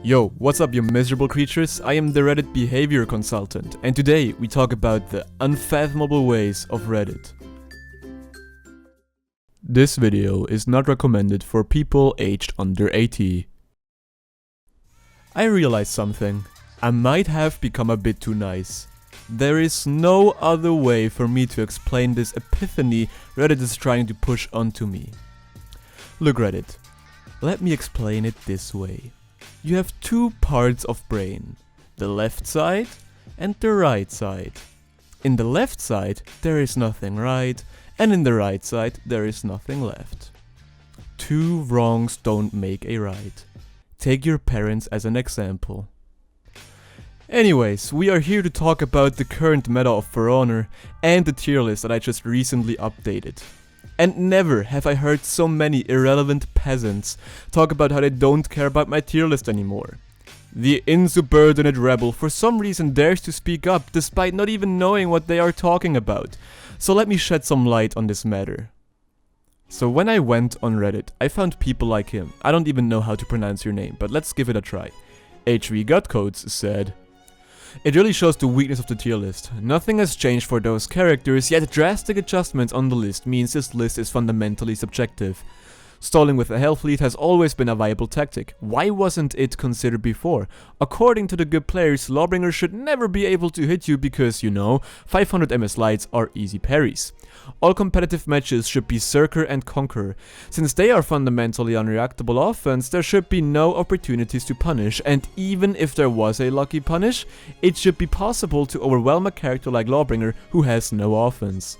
Yo, what's up you miserable creatures? I am the Reddit behavior consultant, and today we talk about the unfathomable ways of Reddit. This video is not recommended for people aged under 80. I realized something. I might have become a bit too nice. There is no other way for me to explain this epiphany Reddit is trying to push onto me. Look Reddit, let me explain it this way. You have two parts of brain, the left side and the right side. In the left side there is nothing right, and in the right side there is nothing left. Two wrongs don't make a right. Take your parents as an example. Anyways, we are here to talk about the current meta of For Honor and the tier list that I just recently updated. And never have I heard so many irrelevant peasants talk about how they don't care about my tier list anymore. The insubordinate rebel for some reason dares to speak up despite not even knowing what they are talking about. So let me shed some light on this matter. So when I went on Reddit, I found people like him. I don't even know how to pronounce your name, but let's give it a try. HV Gutcodes said, "It really shows the weakness of the tier list. Nothing has changed for those characters, yet drastic adjustments on the list means this list is fundamentally subjective. Stalling with a health lead has always been a viable tactic. Why wasn't it considered before? According to the good players, Lawbringer should never be able to hit you because, 500 MS lights are easy parries. All competitive matches should be Circer and Conqueror. Since they are fundamentally unreactable offense, there should be no opportunities to punish, and even if there was a lucky punish, it should be possible to overwhelm a character like Lawbringer who has no offense.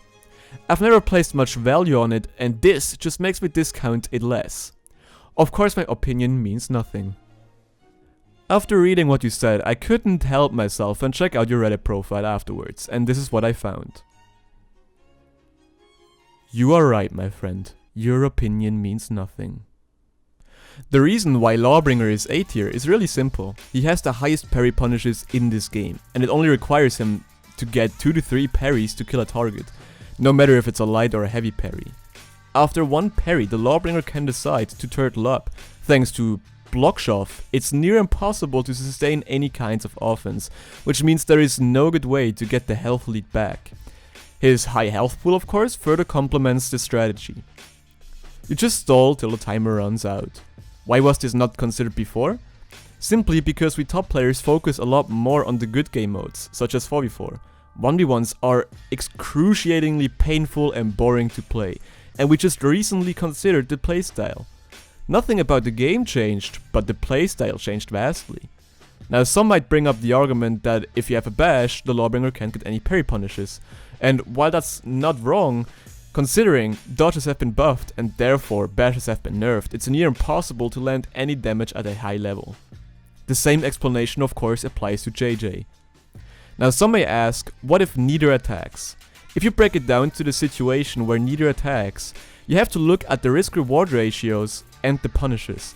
I've never placed much value on it, and this just makes me discount it less. Of course my opinion means nothing." After reading what you said, I couldn't help myself and check out your Reddit profile afterwards, and this is what I found. You are right, my friend. Your opinion means nothing. The reason why Lawbringer is A tier is really simple. He has the highest parry punishes in this game, and it only requires him to get 2 to 3 parries to kill a target, no matter if it's a light or a heavy parry. After one parry, the Lawbringer can decide to turtle up. Thanks to block shove, it's near impossible to sustain any kinds of offense, which means there is no good way to get the health lead back. His high health pool, of course, further complements this strategy. You just stall till the timer runs out. Why was this not considered before? Simply because we top players focus a lot more on the good game modes, such as 4v4. 1v1s are excruciatingly painful and boring to play, and we just recently considered the playstyle. Nothing about the game changed, but the playstyle changed vastly. Now some might bring up the argument that if you have a bash, the Lawbringer can't get any parry punishes, and while that's not wrong, considering dodges have been buffed and therefore bashes have been nerfed, it's near impossible to land any damage at a high level. The same explanation of course applies to JJ. Now some may ask, what if neither attacks? If you break it down to the situation where neither attacks, you have to look at the risk-reward ratios and the punishes.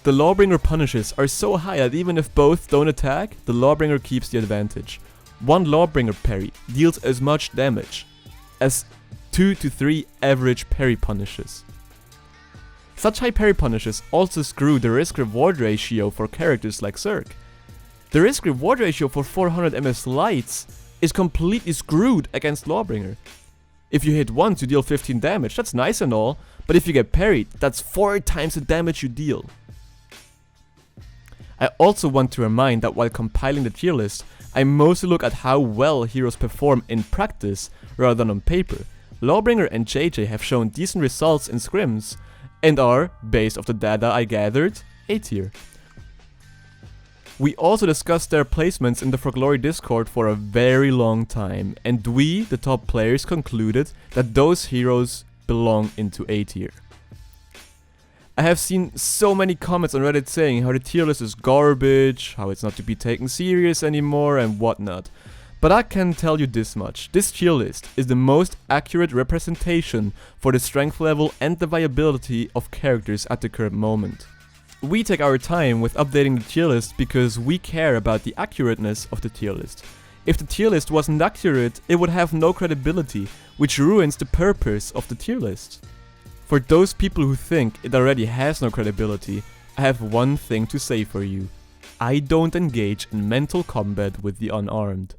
The Lawbringer punishes are so high that even if both don't attack, the Lawbringer keeps the advantage. One Lawbringer parry deals as much damage as 2 to 3 average parry punishes. Such high parry punishes also screw the risk-reward ratio for characters like Zerg. The risk-reward ratio for 400 MS lights is completely screwed against Lawbringer. If you hit once you deal 15 damage, that's nice and all, but if you get parried, that's 4 times the damage you deal. I also want to remind that while compiling the tier list, I mostly look at how well heroes perform in practice rather than on paper. Lawbringer and JJ have shown decent results in scrims, and are, based off the data I gathered, A tier. We also discussed their placements in the For Glory Discord for a very long time, and we, the top players, concluded that those heroes belong into A tier. I have seen so many comments on Reddit saying how the tier list is garbage, how it's not to be taken serious anymore and whatnot. But I can tell you this much, this tier list is the most accurate representation for the strength level and the viability of characters at the current moment. We take our time with updating the tier list because we care about the accurateness of the tier list. If the tier list wasn't accurate, it would have no credibility, which ruins the purpose of the tier list. For those people who think it already has no credibility, I have one thing to say for you. I don't engage in mental combat with the unarmed.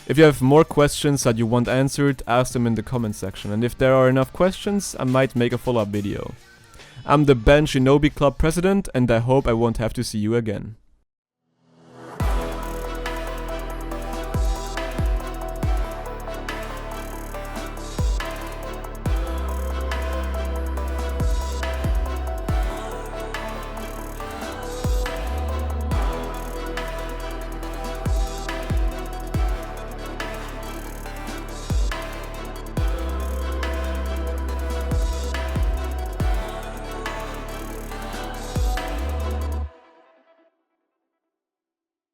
If you have more questions that you want answered, ask them in the comment section, and if there are enough questions, I might make a follow-up video. I'm the Ben Shinobi Club president, and I hope I won't have to see you again.